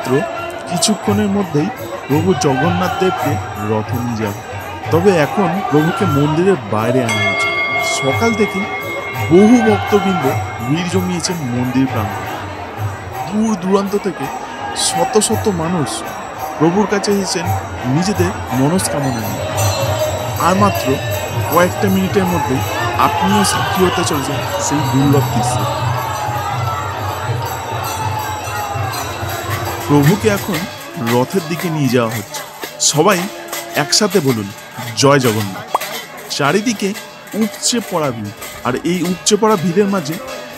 মাত্র কিছুক্ষণের মধ্যেই প্রভু জগন্নাথ দেবকে রথে নিয়ে যাবে। তবে এখন প্রভুকে মন্দিরের বাইরে আনা হয়েছে। সকাল থেকে বহু ভক্তবৃন্দ ভিড় জমিয়েছেন মন্দির প্রাঙ্গণে। দূর দূরান্ত থেকে শত শত মানুষ প্রভুর কাছে এসেছেন নিজেদের মনস্কামনা নিয়ে। আর মাত্র কয়েকটা মিনিটের মধ্যেই আপনিও সাক্ষী হতে চলেছেন সেই দুর্লভ দৃশ্য। প্রভুকে এখন রথের দিকে নিয়ে যাওয়া হচ্ছে। সবাই একসাথে বলুন, জয় জগন্নাথ। চারিদিকে উপচে পড়া ভিড়, আর এই উপচে পড়া ভিড়ের মাঝে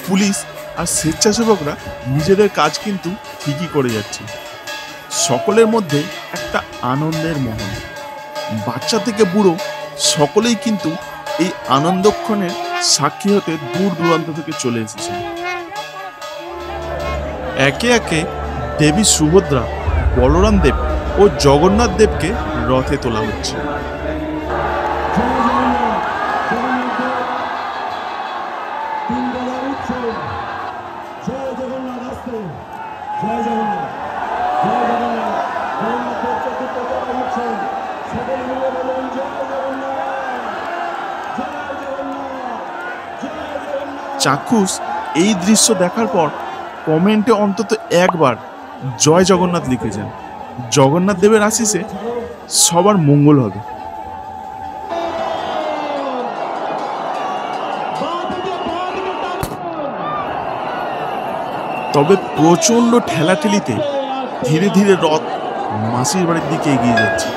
পুলিশ আর স্বেচ্ছাসেবকরা নিজেদের কাজ কিন্তু ঠিকই করে যাচ্ছে। সকলের মধ্যে একটা আনন্দের মহল। বাচ্চা থেকে বুড়ো সকলেই কিন্তু এই আনন্দক্ষণের সাক্ষী হতে দূর দূরান্ত থেকে চলে এসেছেন। একে একে দেবী সুভদ্রা, বলরাম দেব ও জগন্নাথ দেবকে রথে তোলা হচ্ছে। চাক্ষুষ এই দৃশ্য দেখার পর কমেন্টে অন্তত একবার জয় জগন্নাথ লিখেছেন। জগন্নাথ দেবের আশিসে সবার মঙ্গল হবে। তবে প্রচন্ড ঠেলাঠেলিতে ধীরে ধীরে রথ মাসির বাড়ির দিকে এগিয়ে যাচ্ছে।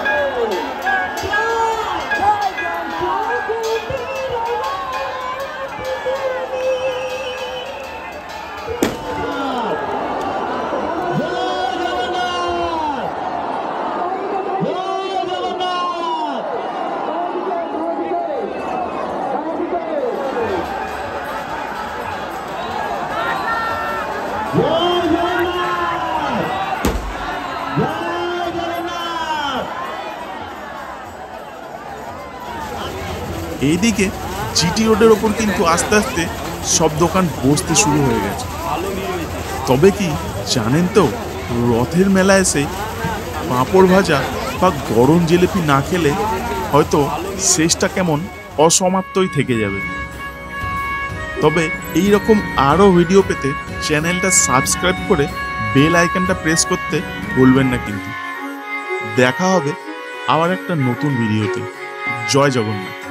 এইদিকে জিটি রোডের ওপর কিন্তু আস্তে আস্তে সব দোকান বসতে শুরু হয়ে গেছে। তবে কি জানেন তো, রথের মেলা এসে পাঁপড় ভাজা বা গরম জিলিপি না খেলে হয়তো শেষটা কেমন অসমাপ্তই থেকে যাবে। তবে এই রকম আরও ভিডিও পেতে চ্যানেলটা সাবস্ক্রাইব করে বেল আইকনটা প্রেস করতে ভুলবেন না কিন্তু। দেখা হবে আবার একটা নতুন ভিডিওতে। জয় জগন্নাথ।